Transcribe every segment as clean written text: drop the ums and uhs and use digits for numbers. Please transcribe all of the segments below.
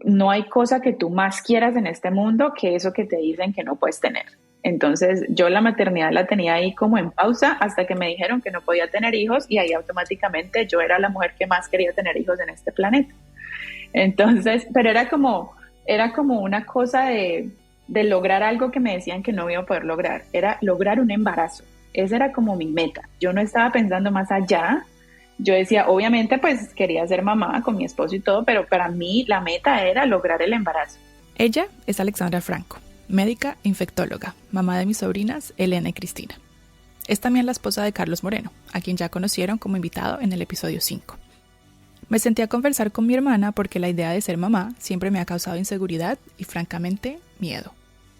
no hay cosa que tú más quieras en este mundo que eso que te dicen que no puedes tener. Entonces yo la maternidad la tenía ahí como en pausa hasta que me dijeron que no podía tener hijos y ahí automáticamente yo era la mujer que más quería tener hijos en este planeta. Entonces, pero era como una cosa de lograr algo que me decían que no iba a poder lograr, era lograr un embarazo. Esa era como mi meta. Yo no estaba pensando más allá. Yo decía, obviamente, pues quería ser mamá con mi esposo y todo, pero para mí la meta era lograr el embarazo. Ella es Alexandra Franco, médica infectóloga, mamá de mis sobrinas Elena y Cristina. Es también la esposa de Carlos Moreno, a quien ya conocieron como invitado en el episodio 5. Me senté a conversar con mi hermana porque la idea de ser mamá siempre me ha causado inseguridad y, francamente, miedo.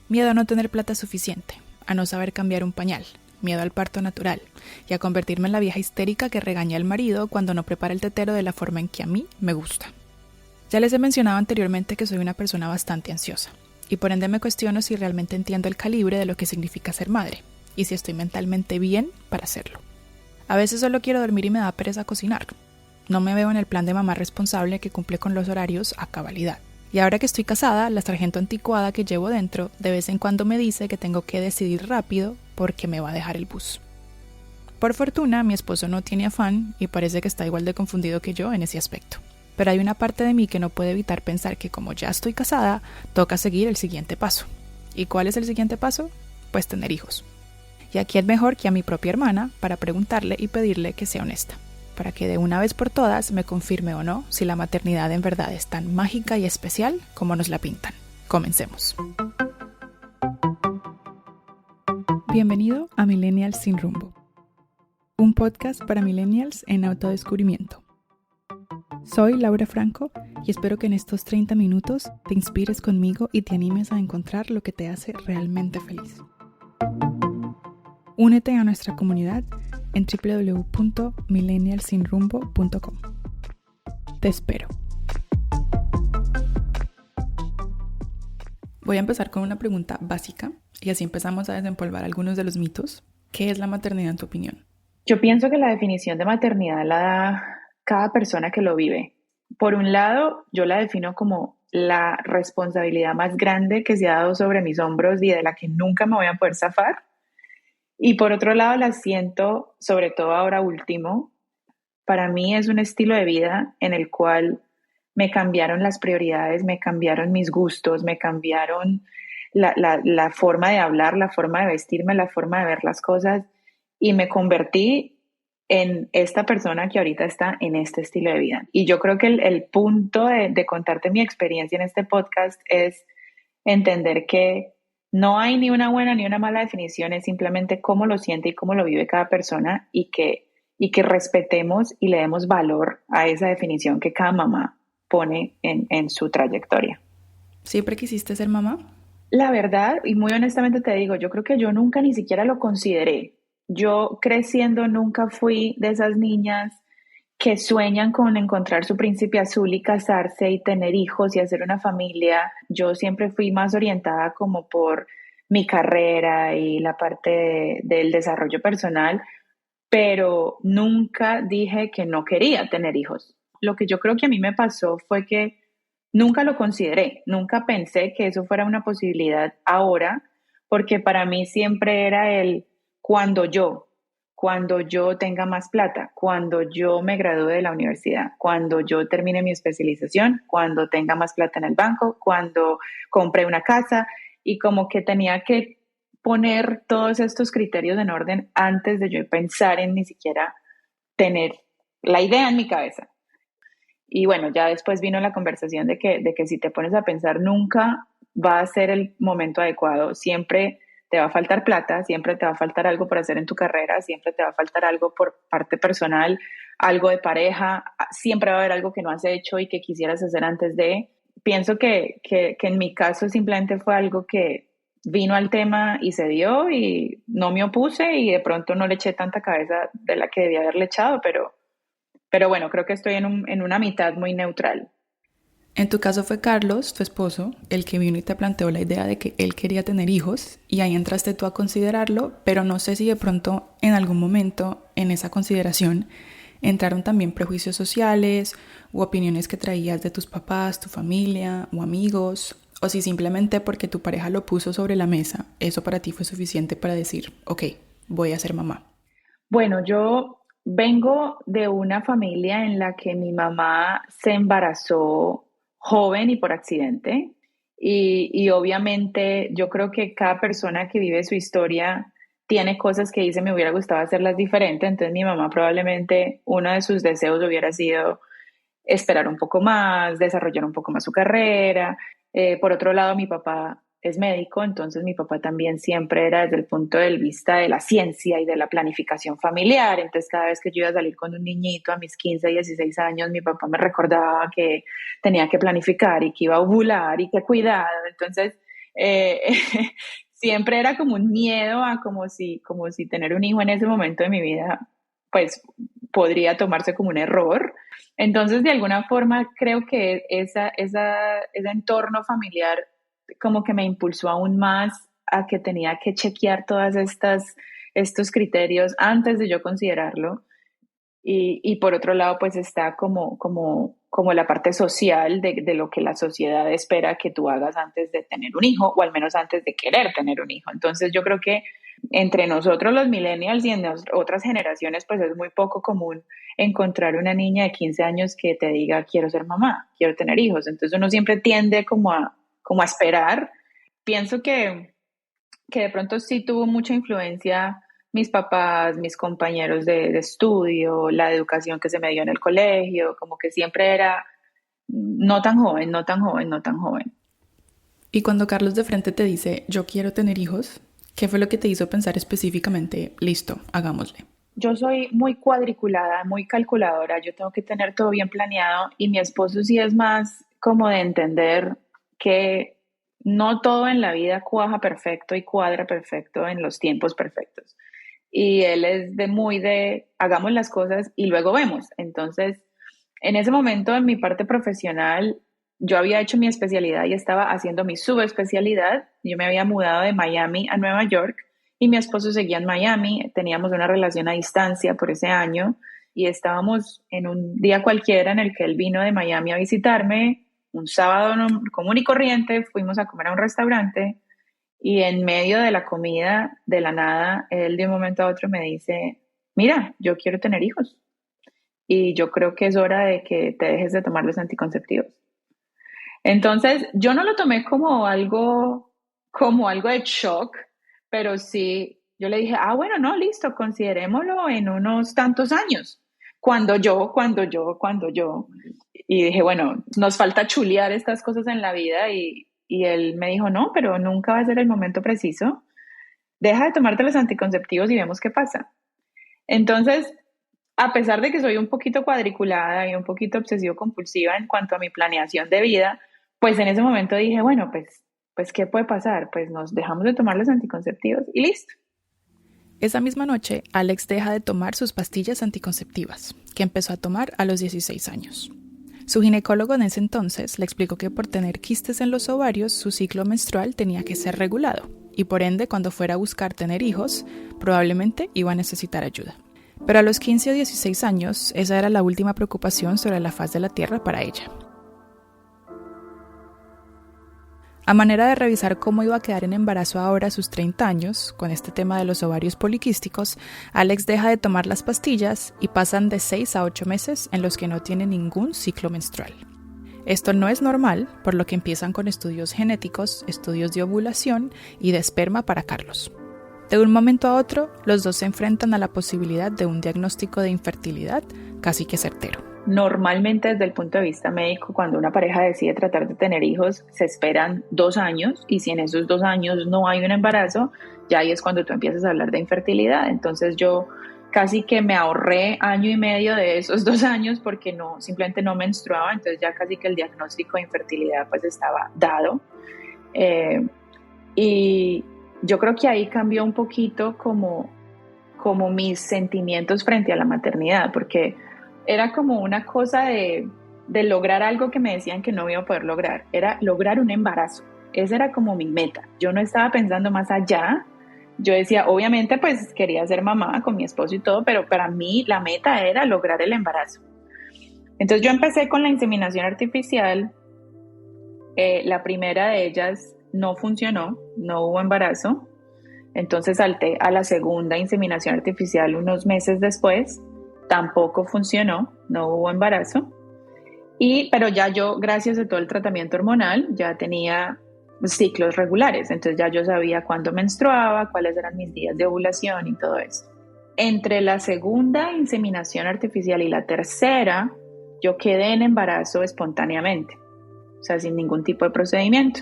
Miedo a no tener plata suficiente, a no saber cambiar un pañal, miedo al parto natural y a convertirme en la vieja histérica que regaña al marido cuando no prepara el tetero de la forma en que a mí me gusta. Ya les he mencionado anteriormente que soy una persona bastante ansiosa y por ende me cuestiono si realmente entiendo el calibre de lo que significa ser madre y si estoy mentalmente bien para hacerlo. A veces solo quiero dormir y me da pereza cocinar. No me veo en el plan de mamá responsable que cumple con los horarios a cabalidad. Y ahora que estoy casada, la sargento anticuada que llevo dentro de vez en cuando me dice que tengo que decidir rápido porque me va a dejar el bus. Por fortuna, mi esposo no tiene afán y parece que está igual de confundido que yo en ese aspecto. Pero hay una parte de mí que no puede evitar pensar que como ya estoy casada, toca seguir el siguiente paso. ¿Y cuál es el siguiente paso? Pues tener hijos. Y aquí es mejor que a mi propia hermana para preguntarle y pedirle que sea honesta, para que de una vez por todas me confirme o no si la maternidad en verdad es tan mágica y especial como nos la pintan. Comencemos. Bienvenido a Millennials sin rumbo, un podcast para millennials en autodescubrimiento. Soy Laura Franco y espero que en estos 30 minutos te inspires conmigo y te animes a encontrar lo que te hace realmente feliz. Únete a nuestra comunidad en www.millennialsinrumbo.com. Te espero. Voy a empezar con una pregunta básica y así empezamos a desempolvar algunos de los mitos. ¿Qué es la maternidad en tu opinión? Yo pienso que la definición de maternidad la da cada persona que lo vive. Por un lado, yo la defino como la responsabilidad más grande que se ha dado sobre mis hombros y de la que nunca me voy a poder zafar. Y por otro lado, la siento, sobre todo ahora último, para mí es un estilo de vida en el cual me cambiaron las prioridades, me cambiaron mis gustos, me cambiaron la forma de hablar, la forma de vestirme, la forma de ver las cosas y me convertí en esta persona que ahorita está en este estilo de vida. Y yo creo que el punto de contarte mi experiencia en este podcast es entender que no hay ni una buena ni una mala definición, es simplemente cómo lo siente y cómo lo vive cada persona y que respetemos y le demos valor a esa definición que cada mamá pone en su trayectoria. ¿Siempre quisiste ser mamá? La verdad, y muy honestamente te digo, yo creo que yo nunca ni siquiera lo consideré. Yo creciendo nunca fui de esas niñas que sueñan con encontrar su príncipe azul y casarse y tener hijos y hacer una familia. Yo siempre fui más orientada como por mi carrera y la parte del desarrollo personal, pero nunca dije que no quería tener hijos. Lo que yo creo que a mí me pasó fue que nunca lo consideré, nunca pensé que eso fuera una posibilidad ahora, porque para mí siempre era el cuando yo tenga más plata, cuando yo me gradúe de la universidad, cuando yo termine mi especialización, cuando tenga más plata en el banco, cuando compre una casa y como que tenía que poner todos estos criterios en orden antes de yo pensar en ni siquiera tener la idea en mi cabeza. Y bueno, ya después vino la conversación de que si te pones a pensar, nunca va a ser el momento adecuado. Siempre te va a faltar plata, siempre te va a faltar algo por hacer en tu carrera, siempre te va a faltar algo por parte personal, algo de pareja, siempre va a haber algo que no has hecho y que quisieras hacer antes de. Pienso que en mi caso simplemente fue algo que vino al tema y se dio y no me opuse y de pronto no le eché tanta cabeza de la que debía haberle echado, pero bueno, creo que estoy en una mitad muy neutral. En tu caso fue Carlos, tu esposo, el que vino y te planteó la idea de que él quería tener hijos y ahí entraste tú a considerarlo, pero no sé si de pronto en algún momento en esa consideración ¿Entraron también prejuicios sociales u opiniones que traías de tus papás, tu familia o amigos? O si simplemente porque tu pareja lo puso sobre la mesa, eso para ti fue suficiente para decir, ok, voy a ser mamá. Bueno, yo vengo de una familia en la que mi mamá se embarazó joven y por accidente. Y obviamente yo creo que cada persona que vive su historia tiene cosas que dice me hubiera gustado hacerlas diferente. Entonces mi mamá probablemente uno de sus deseos hubiera sido esperar un poco más, desarrollar un poco más su carrera. Por otro lado, mi papá es médico, entonces mi papá también siempre era desde el punto de vista de la ciencia y de la planificación familiar. Entonces, cada vez que yo iba a salir con un niñito a mis 15, 16 años, mi papá me recordaba que tenía que planificar y que iba a ovular y que cuidado. Entonces, eh, siempre era como un miedo a como si tener un hijo en ese momento de mi vida, pues podría tomarse como un error. Entonces, de alguna forma, creo que ese entorno familiar como que me impulsó aún más a que tenía que chequear estos criterios antes de yo considerarlo. Y por otro lado, pues está como la parte social de lo que la sociedad espera que tú hagas antes de tener un hijo, o al menos antes de querer tener un hijo. Entonces yo creo que entre nosotros los millennials y en otras generaciones, pues es muy poco común encontrar una niña de 15 años que te diga, quiero ser mamá, quiero tener hijos. Entonces uno siempre tiende como a esperar. Pienso que de pronto sí tuvo mucha influencia mis papás, mis compañeros de estudio, la educación que se me dio en el colegio, como que siempre era no tan joven, no tan joven, no tan joven. Y cuando Carlos de frente te dice, yo quiero tener hijos, ¿qué fue lo que te hizo pensar específicamente, listo, hagámosle? Yo soy muy cuadriculada, muy calculadora, yo tengo que tener todo bien planeado y mi esposo sí es más como de entender que no todo en la vida cuaja perfecto y cuadra perfecto en los tiempos perfectos. Y él es de hagamos las cosas y luego vemos. Entonces, en ese momento en mi parte profesional, yo había hecho mi especialidad y estaba haciendo mi subespecialidad. Yo me había mudado de Miami a Nueva York y mi esposo seguía en Miami. Teníamos una relación a distancia por ese año y estábamos en un día cualquiera en el que él vino de Miami a visitarme. Un sábado común y corriente, fuimos a comer a un restaurante y en medio de la comida, de la nada, él de un momento a otro me dice, mira, yo quiero tener hijos y yo creo que es hora de que te dejes de tomar los anticonceptivos. Entonces, yo no lo tomé como algo de shock, pero sí, yo le dije, bueno, no, listo, considerémoslo en unos tantos años. Cuando yo. Y dije, bueno, nos falta chulear estas cosas en la vida y él me dijo, no, pero nunca va a ser el momento preciso. Deja de tomarte los anticonceptivos y vemos qué pasa. Entonces, a pesar de que soy un poquito cuadriculada y un poquito obsesivo-compulsiva en cuanto a mi planeación de vida, pues en ese momento dije, bueno, pues ¿qué puede pasar? Pues nos dejamos de tomar los anticonceptivos y listo. Esa misma noche, Alex deja de tomar sus pastillas anticonceptivas, que empezó a tomar a los 16 años. Su ginecólogo en ese entonces le explicó que por tener quistes en los ovarios, su ciclo menstrual tenía que ser regulado, y por ende, cuando fuera a buscar tener hijos, probablemente iba a necesitar ayuda. Pero a los 15 o 16 años, esa era la última preocupación sobre la faz de la Tierra para ella. A manera de revisar cómo iba a quedar en embarazo ahora a sus 30 años, con este tema de los ovarios poliquísticos, Alex deja de tomar las pastillas y pasan de 6 a 8 meses en los que no tiene ningún ciclo menstrual. Esto no es normal, por lo que empiezan con estudios genéticos, estudios de ovulación y de esperma para Carlos. De un momento a otro, los dos se enfrentan a la posibilidad de un diagnóstico de infertilidad casi que certero. Normalmente desde el punto de vista médico, cuando una pareja decide tratar de tener hijos, se esperan 2 años y si en esos 2 años no hay un embarazo, ya ahí es cuando tú empiezas a hablar de infertilidad. Entonces yo casi que me ahorré año y medio de esos 2 años porque simplemente no menstruaba, entonces ya casi que el diagnóstico de infertilidad pues estaba dado. Y yo creo que ahí cambió un poquito como mis sentimientos frente a la maternidad, porque era como una cosa de lograr algo que me decían que no iba a poder lograr, era lograr un embarazo. Esa era como mi meta. Yo no estaba pensando más allá yo decía, obviamente pues quería ser mamá con mi esposo y todo, pero para mí la meta era lograr el embarazo. Entonces yo empecé con la inseminación artificial. La primera de ellas no funcionó, no hubo embarazo. Entonces salté a la segunda inseminación artificial unos meses después, tampoco funcionó, no hubo embarazo. Pero ya yo, gracias a todo el tratamiento hormonal, ya tenía ciclos regulares, entonces ya yo sabía cuándo menstruaba, cuáles eran mis días de ovulación y todo eso. Entre la segunda inseminación artificial y la tercera, yo quedé en embarazo espontáneamente, o sea, sin ningún tipo de procedimiento.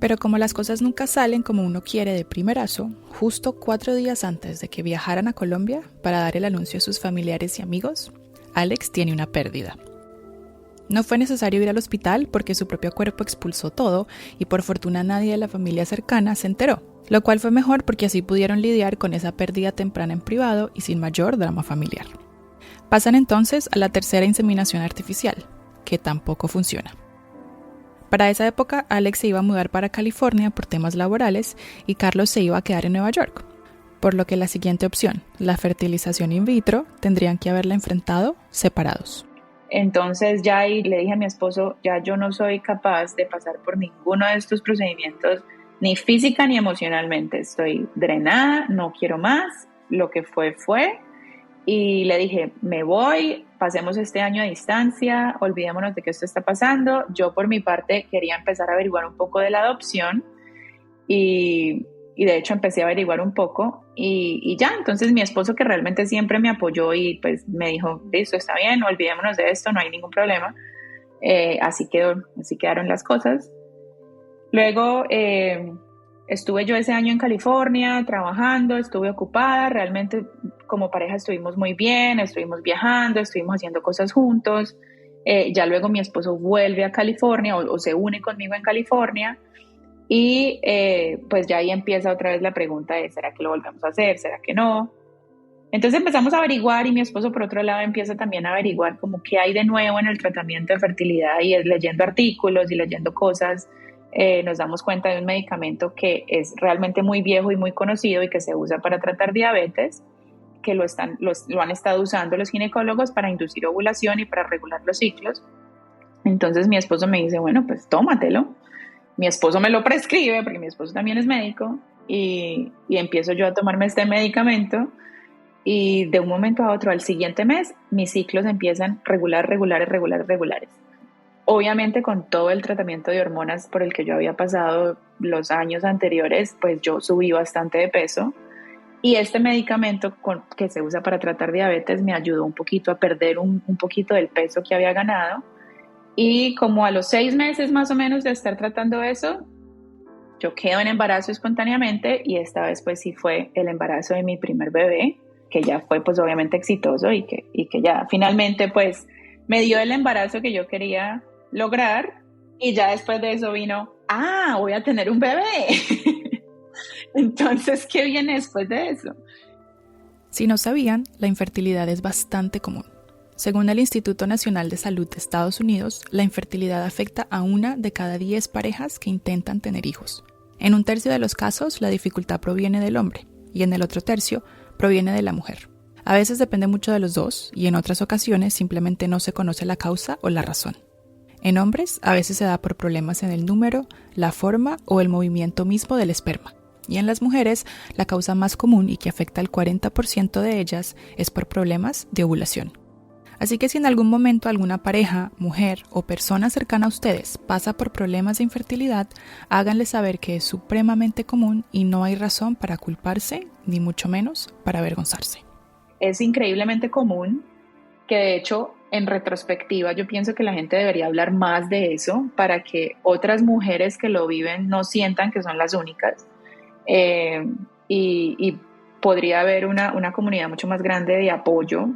Pero como las cosas nunca salen como uno quiere de primerazo, justo 4 días antes de que viajaran a Colombia para dar el anuncio a sus familiares y amigos, Alex tiene una pérdida. No fue necesario ir al hospital porque su propio cuerpo expulsó todo y por fortuna nadie de la familia cercana se enteró, lo cual fue mejor porque así pudieron lidiar con esa pérdida temprana en privado y sin mayor drama familiar. Pasan entonces a la tercera inseminación artificial, que tampoco funciona. Para esa época, Alex se iba a mudar para California por temas laborales y Carlos se iba a quedar en Nueva York, por lo que la siguiente opción, la fertilización in vitro, tendrían que haberla enfrentado separados. Entonces ya ahí le dije a mi esposo, ya yo no soy capaz de pasar por ninguno de estos procedimientos, ni física ni emocionalmente. Estoy drenada, no quiero más, lo que fue. Y le dije, me voy, pasemos este año a distancia, olvidémonos de que esto está pasando. Yo por mi parte quería empezar a averiguar un poco de la adopción y de hecho empecé a averiguar un poco y ya, entonces mi esposo, que realmente siempre me apoyó y pues me dijo, listo, está bien, olvidémonos de esto, no hay ningún problema. Así quedaron las cosas. Luego estuve yo ese año en California trabajando, estuve ocupada, realmente como pareja estuvimos muy bien, estuvimos viajando, estuvimos haciendo cosas juntos. Ya luego mi esposo vuelve a California o se une conmigo en California. Y pues ya ahí empieza otra vez la pregunta de ¿será que lo volvemos a hacer? ¿Será que no? Entonces empezamos a averiguar y mi esposo por otro lado empieza también a averiguar como qué hay de nuevo en el tratamiento de fertilidad y es leyendo artículos y leyendo cosas. Nos damos cuenta de un medicamento que es realmente muy viejo y muy conocido y que se usa para tratar diabetes, que lo han estado usando los ginecólogos para inducir ovulación y para regular los ciclos. Entonces mi esposo me dice, bueno, pues tómatelo. Mi esposo me lo prescribe porque mi esposo también es médico y empiezo yo a tomarme este medicamento y de un momento a otro, al siguiente mes, mis ciclos empiezan regulares. Obviamente con todo el tratamiento de hormonas por el que yo había pasado los años anteriores, pues yo subí bastante de peso y este medicamento que se usa para tratar diabetes me ayudó un poquito a perder un poquito del peso que había ganado. Y como a los 6 meses más o menos de estar tratando eso, yo quedo en embarazo espontáneamente y esta vez pues sí fue el embarazo de mi primer bebé, que ya fue pues obviamente exitoso y que ya finalmente pues me dio el embarazo que yo quería lograr y ya después de eso vino, voy a tener un bebé. Entonces, ¿qué viene después de eso? Si no sabían, la infertilidad es bastante común. Según el Instituto Nacional de Salud de Estados Unidos, la infertilidad afecta a 1 de cada 10 parejas que intentan tener hijos. En 1/3 de los casos, la dificultad proviene del hombre y en el otro tercio proviene de la mujer. A veces depende mucho de los dos y en otras ocasiones simplemente no se conoce la causa o la razón. En hombres, a veces se da por problemas en el número, la forma o el movimiento mismo del esperma. Y en las mujeres, la causa más común y que afecta al 40% de ellas es por problemas de ovulación. Así que si en algún momento alguna pareja, mujer o persona cercana a ustedes pasa por problemas de infertilidad, háganle saber que es supremamente común y no hay razón para culparse, ni mucho menos para avergonzarse. Es increíblemente común, que de hecho en retrospectiva yo pienso que la gente debería hablar más de eso para que otras mujeres que lo viven no sientan que son las únicas y podría haber una comunidad mucho más grande de apoyo.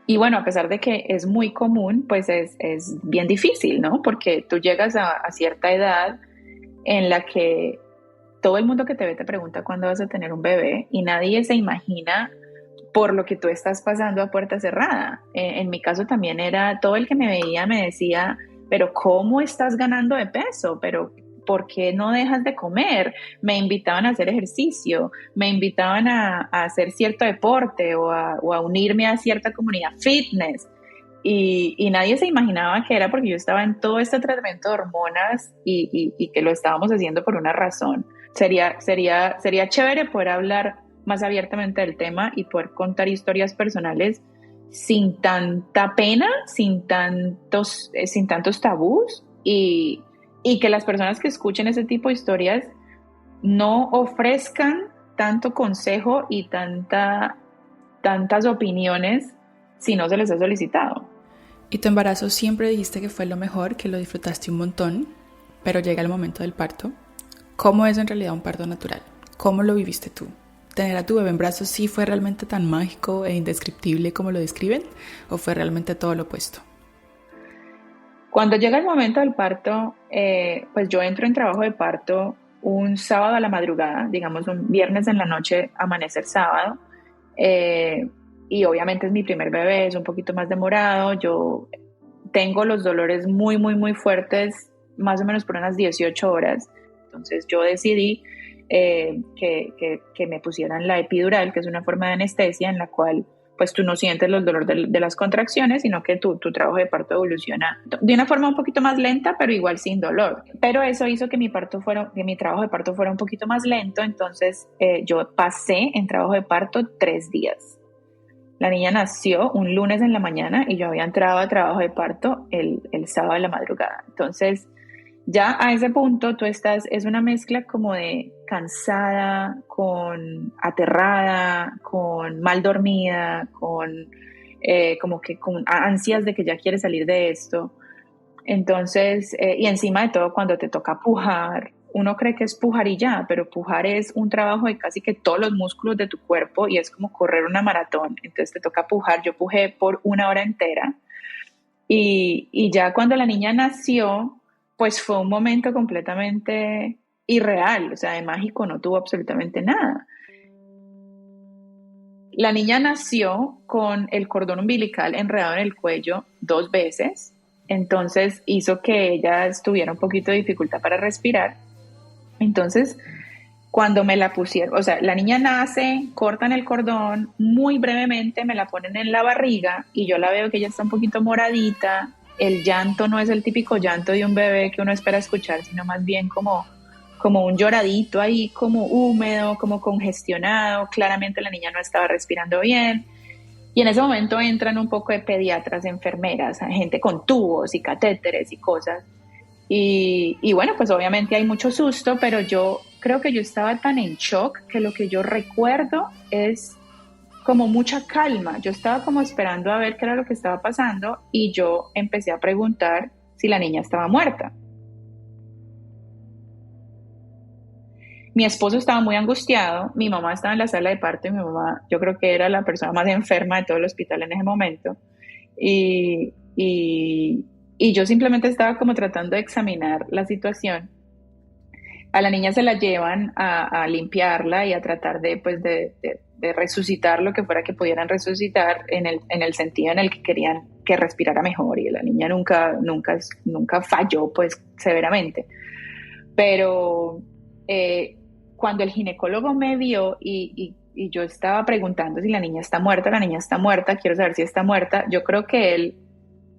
Y bueno, a pesar de que es muy común, pues es bien difícil, ¿no? Porque tú llegas a cierta edad en la que todo el mundo que te ve te pregunta cuándo vas a tener un bebé y nadie se imagina por lo que tú estás pasando a puerta cerrada. En mi caso también era, todo el que me veía me decía, pero ¿cómo estás ganando de peso? Pero ¿por qué no dejas de comer? Me invitaban a hacer ejercicio, me invitaban a hacer cierto deporte o a unirme a cierta comunidad fitness. Y nadie se imaginaba que era porque yo estaba en todo este tratamiento de hormonas y que lo estábamos haciendo por una razón. Sería chévere poder hablar más abiertamente del tema y poder contar historias personales sin tanta pena, sin tantos tabús y que las personas que escuchen ese tipo de historias no ofrezcan tanto consejo y tantas opiniones si no se les ha solicitado. Y tu embarazo siempre dijiste que fue lo mejor, que lo disfrutaste un montón, pero llega el momento del parto. ¿Cómo es en realidad un parto natural? ¿Cómo lo viviste tú? ¿Tener a tu bebé en brazos sí fue realmente tan mágico e indescriptible como lo describen? ¿O fue realmente todo lo opuesto? Cuando llega el momento del parto, pues yo entro en trabajo de parto un sábado a la madrugada, digamos un viernes en la noche, amanecer sábado. Y obviamente es mi primer bebé, es un poquito más demorado. Yo tengo los dolores muy, muy, muy fuertes, más o menos por unas 18 horas. Entonces yo decidí que me pusieran la epidural, que es una forma de anestesia en la cual pues tú no sientes los dolores de las contracciones, sino que tu trabajo de parto evoluciona de una forma un poquito más lenta, pero igual sin dolor. Pero eso hizo que mi trabajo de parto fuera un poquito más lento, entonces yo pasé en trabajo de parto 3 días. La niña nació un lunes en la mañana y yo había entrado a trabajo de parto el sábado de la madrugada. Entonces, ya a ese punto es una mezcla como de cansada, con aterrada, con mal dormida, como que con ansias de que ya quieres salir de esto. Entonces, y encima de todo, cuando te toca pujar, uno cree que es pujar y ya, pero pujar es un trabajo de casi que todos los músculos de tu cuerpo y es como correr una maratón. Entonces te toca pujar. Yo pujé por 1 hora entera y ya cuando la niña nació, pues fue un momento completamente irreal, o sea, de mágico no tuvo absolutamente nada. La niña nació con el cordón umbilical enredado en el cuello 2 veces, entonces hizo que ella tuviera un poquito de dificultad para respirar. Entonces, cuando me la pusieron, o sea, la niña nace, cortan el cordón, muy brevemente me la ponen en la barriga y yo la veo que ella está un poquito moradita. El llanto no es el típico llanto de un bebé que uno espera escuchar, sino más bien como un lloradito ahí, como húmedo, como congestionado. Claramente la niña no estaba respirando bien. Y en ese momento entran un poco de pediatras, enfermeras, gente con tubos y catéteres y cosas. Y bueno, pues obviamente hay mucho susto, pero yo creo que yo estaba tan en shock que lo que yo recuerdo es como mucha calma. Yo estaba como esperando a ver qué era lo que estaba pasando y yo empecé a preguntar si la niña estaba muerta. Mi esposo estaba muy angustiado, mi mamá estaba en la sala de parto y mi mamá yo creo que era la persona más enferma de todo el hospital en ese momento. Y yo simplemente estaba como tratando de examinar la situación. A la niña se la llevan a limpiarla y a tratar pues de resucitar lo que fuera que pudieran resucitar en el sentido en el que querían que respirara mejor y la niña nunca falló pues severamente. Pero cuando el ginecólogo me vio y yo estaba preguntando si la niña está muerta, quiero saber si está muerta, yo creo que él,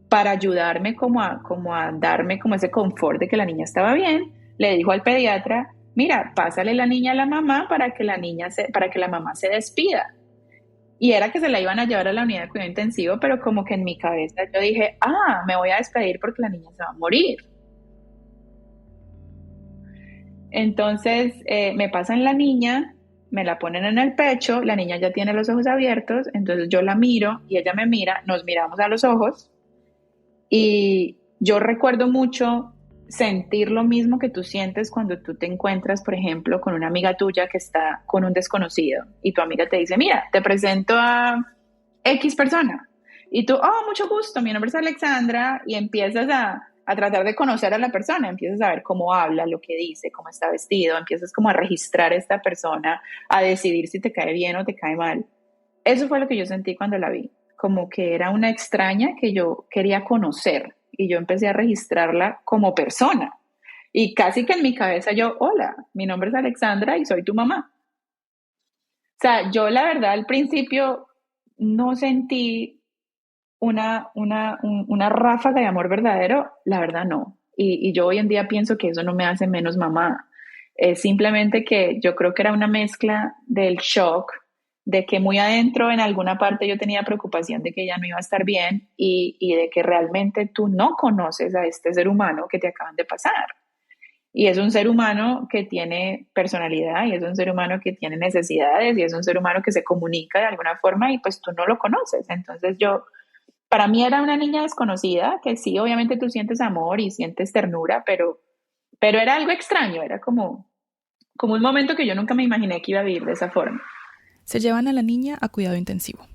para ayudarme como a darme como ese confort de que la niña estaba bien, le dijo al pediatra, mira, pásale la niña a la mamá para que la mamá se despida. Y era que se la iban a llevar a la unidad de cuidado intensivo, pero como que en mi cabeza yo dije, me voy a despedir porque la niña se va a morir. Entonces me pasan la niña, me la ponen en el pecho, la niña ya tiene los ojos abiertos, entonces yo la miro y ella me mira, nos miramos a los ojos y yo recuerdo mucho sentir lo mismo que tú sientes cuando tú te encuentras, por ejemplo, con una amiga tuya que está con un desconocido y tu amiga te dice, mira, te presento a X persona. Y tú, mucho gusto, mi nombre es Alexandra, y empiezas a tratar de conocer a la persona, empiezas a ver cómo habla, lo que dice, cómo está vestido, empiezas como a registrar a esta persona, a decidir si te cae bien o te cae mal. Eso fue lo que yo sentí cuando la vi, como que era una extraña que yo quería conocer y yo empecé a registrarla como persona. Y casi que en mi cabeza yo, hola, mi nombre es Alexandra y soy tu mamá. O sea, yo la verdad al principio no sentí una ráfaga de amor verdadero, la verdad no. Y yo hoy en día pienso que eso no me hace menos mamá. Es simplemente que yo creo que era una mezcla del shock, de que muy adentro en alguna parte yo tenía preocupación de que ella no iba a estar bien y de que realmente tú no conoces a este ser humano que te acaban de pasar. Y es un ser humano que tiene personalidad y es un ser humano que tiene necesidades y es un ser humano que se comunica de alguna forma y pues tú no lo conoces. Entonces yo, para mí era una niña desconocida que sí, obviamente tú sientes amor y sientes ternura, pero era algo extraño, era como un momento que yo nunca me imaginé que iba a vivir de esa forma. Se llevan a la niña a cuidado intensivo.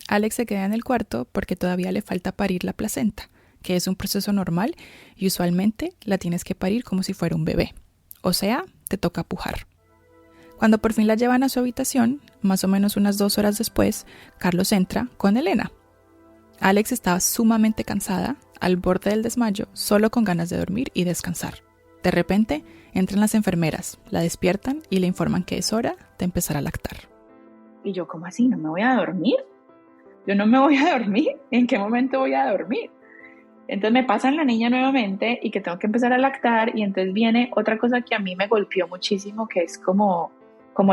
Alex se queda en el cuarto porque todavía le falta parir la placenta, que es un proceso normal y usualmente la tienes que parir como si fuera un bebé. O sea, te toca pujar. Cuando por fin la llevan a su habitación, más o menos unas 2 horas después, Carlos entra con Elena. Alex estaba sumamente cansada, al borde del desmayo, solo con ganas de dormir y descansar. De repente, entran las enfermeras, la despiertan y le informan que es hora de empezar a lactar. Y yo, ¿cómo así? ¿No me voy a dormir? Yo no me voy a dormir. ¿En qué momento voy a dormir? Entonces me pasan la niña nuevamente y que tengo que empezar a lactar y entonces viene otra cosa que a mí me golpeó muchísimo, que es como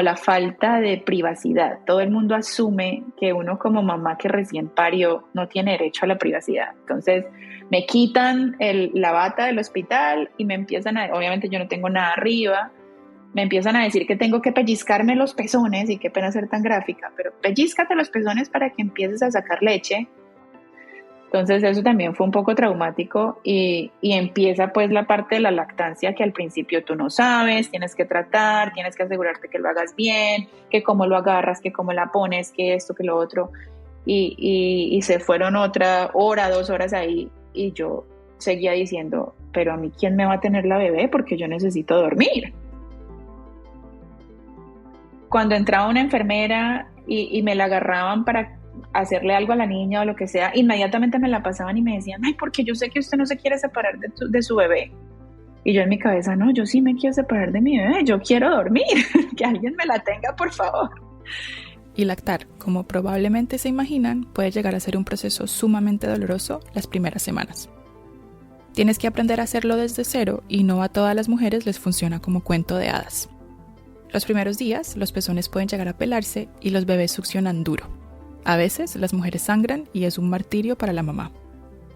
la falta de privacidad. Todo el mundo asume que uno como mamá que recién parió no tiene derecho a la privacidad. Entonces me quitan la bata del hospital y me empiezan obviamente yo no tengo nada arriba, me empiezan a decir que tengo que pellizcarme los pezones y qué pena ser tan gráfica, pero pellízcate los pezones para que empieces a sacar leche. Entonces eso también fue un poco traumático y empieza pues la parte de la lactancia que al principio tú no sabes, tienes que tratar, tienes que asegurarte que lo hagas bien, que cómo lo agarras, que cómo la pones, que esto, que lo otro. Y se fueron otra hora, 2 horas ahí y yo seguía diciendo, pero a mí ¿quién me va a tener la bebé? Porque yo necesito dormir. Cuando entraba una enfermera y me la agarraban para hacerle algo a la niña o lo que sea, inmediatamente me la pasaban y me decían, ay, porque yo sé que usted no se quiere separar de su bebé. Y yo en mi cabeza, no, yo sí me quiero separar de mi bebé, yo quiero dormir, que alguien me la tenga, por favor. Y lactar, como probablemente se imaginan, puede llegar a ser un proceso sumamente doloroso las primeras semanas. Tienes que aprender a hacerlo desde cero y no a todas las mujeres les funciona como cuento de hadas. Los primeros días, los pezones pueden llegar a pelarse y los bebés succionan duro. A veces las mujeres sangran y es un martirio para la mamá.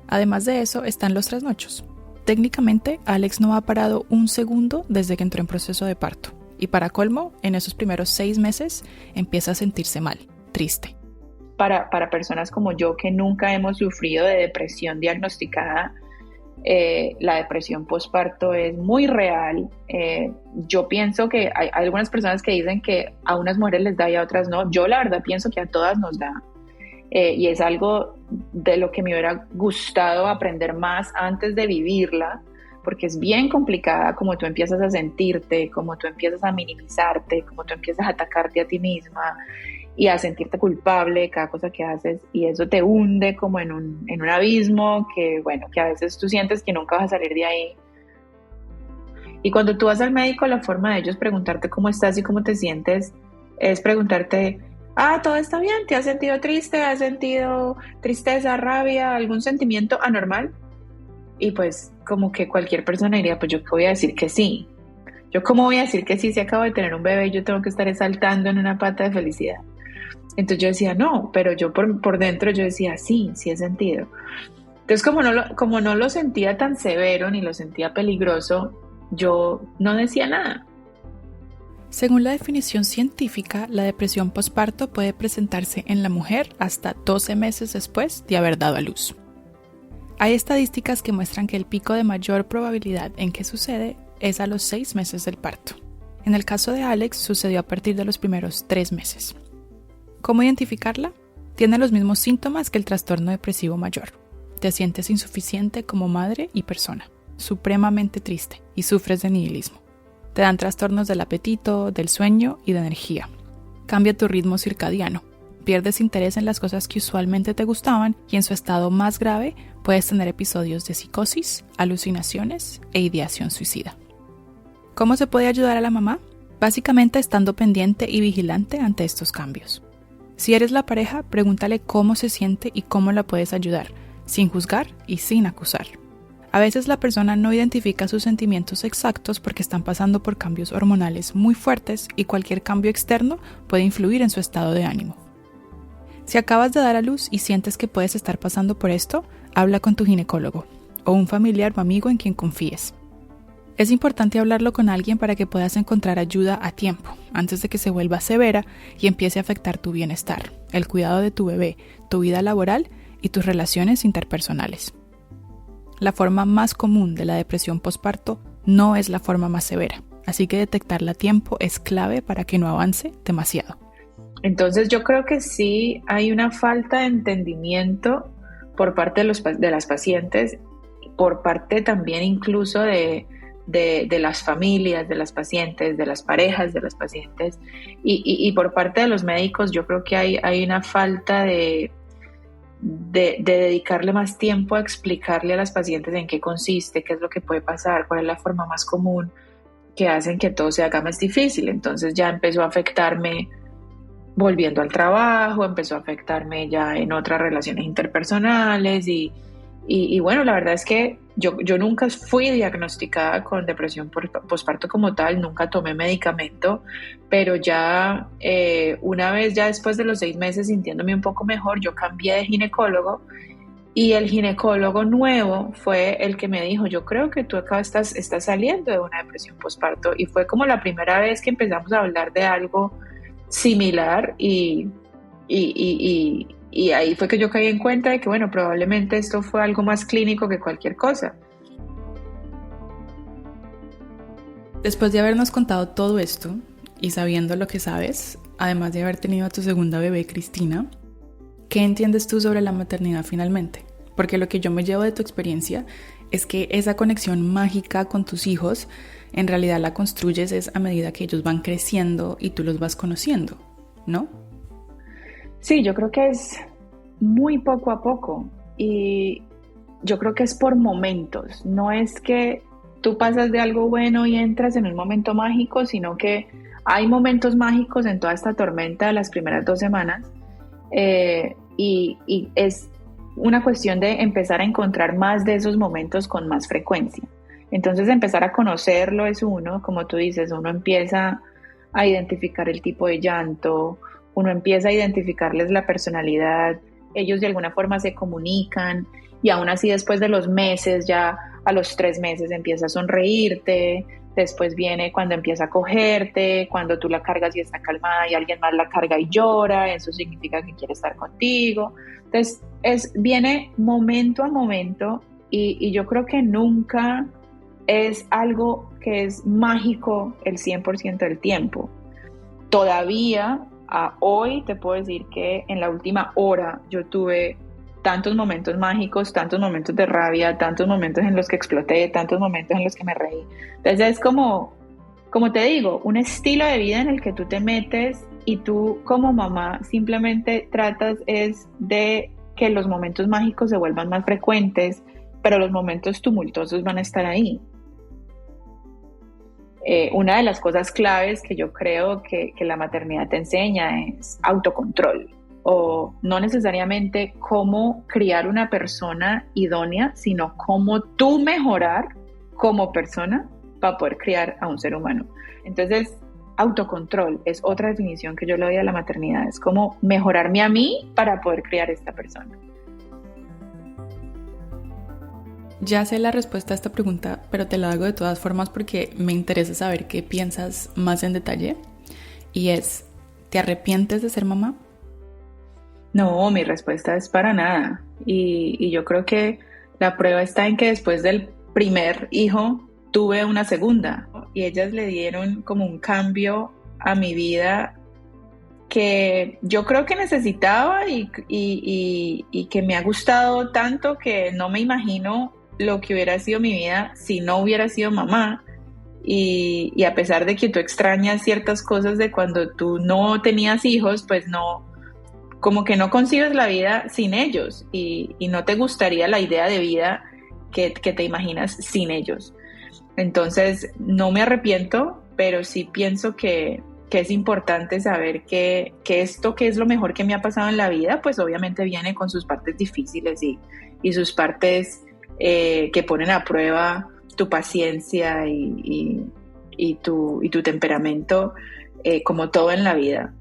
Además de eso están los trasnochos. Técnicamente, Alex no ha parado un segundo desde que entró en proceso de parto. Y para colmo, en esos primeros 6 meses empieza a sentirse mal, triste. Para personas como yo que nunca hemos sufrido de depresión diagnosticada, la depresión postparto es muy real. Yo pienso que hay algunas personas que dicen que a unas mujeres les da y a otras no. Yo la verdad pienso que a todas nos da. Y es algo de lo que me hubiera gustado aprender más antes de vivirla, porque es bien complicada como tú empiezas a sentirte, como tú empiezas a minimizarte, como tú empiezas a atacarte a ti misma y a sentirte culpable de cada cosa que haces y eso te hunde como en un abismo que, bueno, que a veces tú sientes que nunca vas a salir de ahí. Y cuando tú vas al médico, la forma de ellos preguntarte cómo estás y cómo te sientes es preguntarte, todo está bien, ¿te has sentido triste? ¿Has sentido tristeza, rabia, algún sentimiento anormal? Y pues como que cualquier persona diría, pues yo qué voy a decir que sí. Yo cómo voy a decir que sí si acabo de tener un bebé y yo tengo que estar saltando en una pata de felicidad. Entonces yo decía, no, pero yo por dentro yo decía, sí he sentido. Entonces como no lo sentía tan severo ni lo sentía peligroso, yo no decía nada. Según la definición científica, la depresión postparto puede presentarse en la mujer hasta 12 meses después de haber dado a luz. Hay estadísticas que muestran que el pico de mayor probabilidad en que sucede es a los 6 meses del parto. En el caso de Alex sucedió a partir de los primeros 3 meses. ¿Cómo identificarla? Tiene los mismos síntomas que el trastorno depresivo mayor. Te sientes insuficiente como madre y persona, supremamente triste y sufres de nihilismo. Te dan trastornos del apetito, del sueño y de energía. Cambia tu ritmo circadiano. Pierdes interés en las cosas que usualmente te gustaban y en su estado más grave puedes tener episodios de psicosis, alucinaciones e ideación suicida. ¿Cómo se puede ayudar a la mamá? Básicamente estando pendiente y vigilante ante estos cambios. Si eres la pareja, pregúntale cómo se siente y cómo la puedes ayudar, sin juzgar y sin acusar. A veces la persona no identifica sus sentimientos exactos porque están pasando por cambios hormonales muy fuertes y cualquier cambio externo puede influir en su estado de ánimo. Si acabas de dar a luz y sientes que puedes estar pasando por esto, habla con tu ginecólogo o un familiar o amigo en quien confíes. Es importante hablarlo con alguien para que puedas encontrar ayuda a tiempo, antes de que se vuelva severa y empiece a afectar tu bienestar, el cuidado de tu bebé, tu vida laboral y tus relaciones interpersonales. La forma más común de la depresión posparto no es la forma más severa, así que detectarla a tiempo es clave para que no avance demasiado. Entonces yo creo que sí hay una falta de entendimiento por parte de las pacientes, por parte también incluso de las familias, de las pacientes, de las parejas de las pacientes y por parte de los médicos. Yo creo que hay una falta de dedicarle más tiempo a explicarle a las pacientes en qué consiste, qué es lo que puede pasar, cuál es la forma más común, que hacen que todo se haga más difícil. Entonces ya empezó a afectarme volviendo al trabajo, empezó a afectarme ya en otras relaciones interpersonales y bueno, la verdad es que yo nunca fui diagnosticada con depresión posparto como tal, nunca tomé medicamento, pero ya una vez, ya después de los 6 meses sintiéndome un poco mejor, yo cambié de ginecólogo y el ginecólogo nuevo fue el que me dijo, yo creo que tú acá estás saliendo de una depresión posparto, y fue como la primera vez que empezamos a hablar de algo similar y ahí fue que yo caí en cuenta de que, bueno, probablemente esto fue algo más clínico que cualquier cosa. Después de habernos contado todo esto y sabiendo lo que sabes, además de haber tenido a tu segunda bebé, Cristina, ¿qué entiendes tú sobre la maternidad finalmente? Porque lo que yo me llevo de tu experiencia es que esa conexión mágica con tus hijos en realidad la construyes es a medida que ellos van creciendo y tú los vas conociendo, ¿no? Sí, yo creo que es muy poco a poco y yo creo que es por momentos. No es que tú pasas de algo bueno y entras en un momento mágico, sino que hay momentos mágicos en toda esta tormenta de las primeras 2 semanas y es una cuestión de empezar a encontrar más de esos momentos con más frecuencia. Entonces empezar a conocerlo es uno, como tú dices, uno empieza a identificar el tipo de llanto, uno empieza a identificarles la personalidad, ellos de alguna forma se comunican y aún así después de los meses, ya a los 3 meses empieza a sonreírte, después viene cuando empieza a cogerte, cuando tú la cargas y está calmada y alguien más la carga y llora, eso significa que quiere estar contigo. Entonces viene momento a momento y yo creo que nunca es algo que es mágico el 100% del tiempo. Todavía hoy te puedo decir que en la última hora yo tuve tantos momentos mágicos, tantos momentos de rabia, tantos momentos en los que exploté, tantos momentos en los que me reí. Entonces es como te digo, un estilo de vida en el que tú te metes y tú como mamá simplemente tratas es de que los momentos mágicos se vuelvan más frecuentes, pero los momentos tumultuosos van a estar ahí. Una de las cosas claves que yo creo que la maternidad te enseña es autocontrol, o no necesariamente cómo criar una persona idónea, sino cómo tú mejorar como persona para poder criar a un ser humano. Entonces, autocontrol es otra definición que yo le doy a la maternidad, es como mejorarme a mí para poder criar a esta persona. Ya sé la respuesta a esta pregunta, pero te la hago de todas formas porque me interesa saber qué piensas más en detalle. Y es, ¿te arrepientes de ser mamá? No, mi respuesta es para nada. Y yo creo que la prueba está en que después del primer hijo tuve una segunda y ellas le dieron como un cambio a mi vida que yo creo que necesitaba y que me ha gustado tanto que no me imagino lo que hubiera sido mi vida si no hubiera sido mamá. Y a pesar de que tú extrañas ciertas cosas de cuando tú no tenías hijos, pues no, como que no concibes la vida sin ellos y no te gustaría la idea de vida que te imaginas sin ellos. Entonces, no me arrepiento, pero sí pienso que es importante saber que esto que es lo mejor que me ha pasado en la vida, pues obviamente viene con sus partes difíciles y sus partes que ponen a prueba tu paciencia y tu temperamento, como todo en la vida.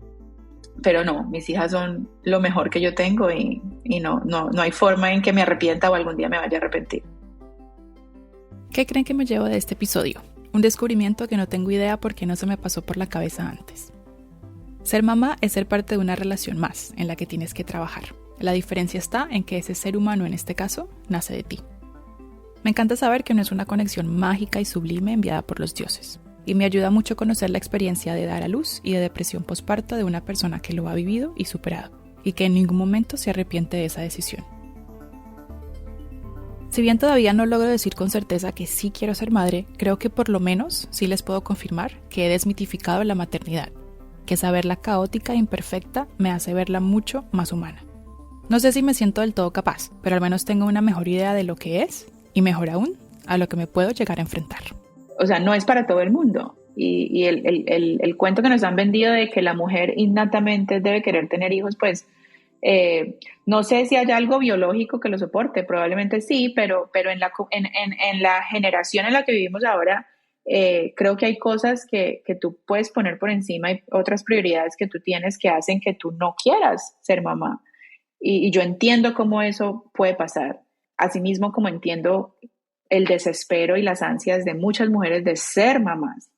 Pero no, mis hijas son lo mejor que yo tengo y no hay forma en que me arrepienta o algún día me vaya a arrepentir. ¿Qué creen que me llevo de este episodio? Un descubrimiento que no tengo idea porque no se me pasó por la cabeza antes. Ser mamá es ser parte de una relación más en la que tienes que trabajar. La diferencia está en que ese ser humano, en este caso, nace de ti. Me encanta saber que no es una conexión mágica y sublime enviada por los dioses. Y me ayuda mucho conocer la experiencia de dar a luz y de depresión posparto de una persona que lo ha vivido y superado, y que en ningún momento se arrepiente de esa decisión. Si bien todavía no logro decir con certeza que sí quiero ser madre, creo que por lo menos sí les puedo confirmar que he desmitificado la maternidad, que saberla caótica e imperfecta me hace verla mucho más humana. No sé si me siento del todo capaz, pero al menos tengo una mejor idea de lo que es, y mejor aún, a lo que me puedo llegar a enfrentar. O sea, no es para todo el mundo. Y el cuento que nos han vendido de que la mujer innatamente debe querer tener hijos, pues no sé si hay algo biológico que lo soporte, probablemente sí, pero en la generación en la que vivimos ahora, creo que hay cosas que tú puedes poner por encima y otras prioridades que tú tienes que hacen que tú no quieras ser mamá. Y yo entiendo cómo eso puede pasar. Asimismo, como entiendo el desespero y las ansias de muchas mujeres de ser mamás.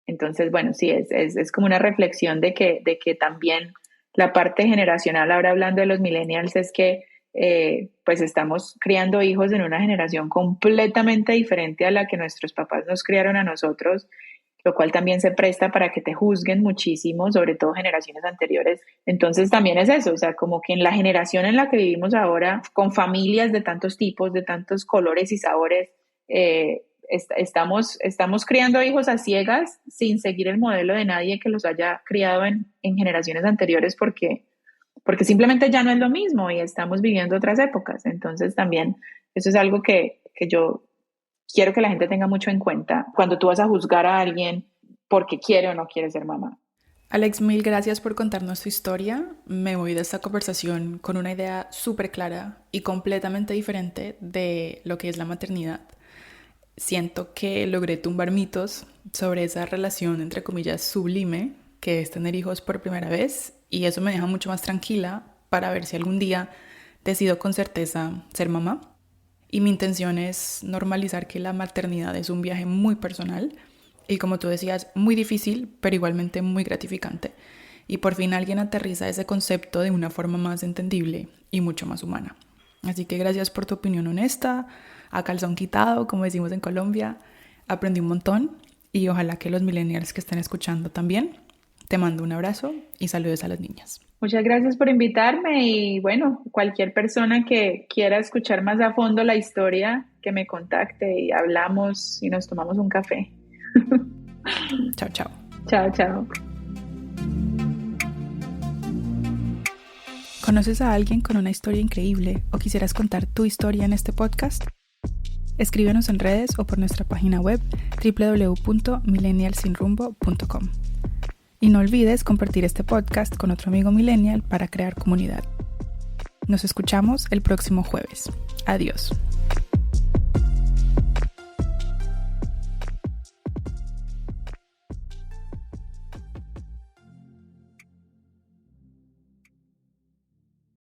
Entonces, bueno, sí, es como una reflexión de que también la parte generacional, ahora hablando de los millennials, es que pues estamos criando hijos en una generación completamente diferente a la que nuestros papás nos criaron a nosotros, lo cual también se presta para que te juzguen muchísimo, sobre todo generaciones anteriores. Entonces también es eso, o sea, como que en la generación en la que vivimos ahora, con familias de tantos tipos, de tantos colores y sabores, estamos criando hijos a ciegas sin seguir el modelo de nadie que los haya criado en generaciones anteriores porque simplemente ya no es lo mismo y estamos viviendo otras épocas. Entonces también eso es algo que yo quiero que la gente tenga mucho en cuenta cuando tú vas a juzgar a alguien porque quiere o no quiere ser mamá. Alex, mil gracias por contarnos tu historia. Me voy de esta conversación con una idea súper clara y completamente diferente de lo que es la maternidad. Siento que logré tumbar mitos sobre esa relación, entre comillas, sublime que es tener hijos por primera vez, y eso me deja mucho más tranquila para ver si algún día decido con certeza ser mamá. Y mi intención es normalizar que la maternidad es un viaje muy personal y, como tú decías, muy difícil, pero igualmente muy gratificante. Y por fin alguien aterriza ese concepto de una forma más entendible y mucho más humana. Así que gracias por tu opinión honesta, a calzón quitado, como decimos en Colombia. Aprendí un montón y ojalá que los millennials que estén escuchando también. Te mando un abrazo y saludos a las niñas. Muchas gracias por invitarme y bueno, cualquier persona que quiera escuchar más a fondo la historia, que me contacte y hablamos y nos tomamos un café. Chao, chao. Chao, chao. ¿Conoces a alguien con una historia increíble o quisieras contar tu historia en este podcast? Escríbenos en redes o por nuestra página web www.millennialsinrumbo.com. Y no olvides compartir este podcast con otro amigo millennial para crear comunidad. Nos escuchamos el próximo jueves. Adiós.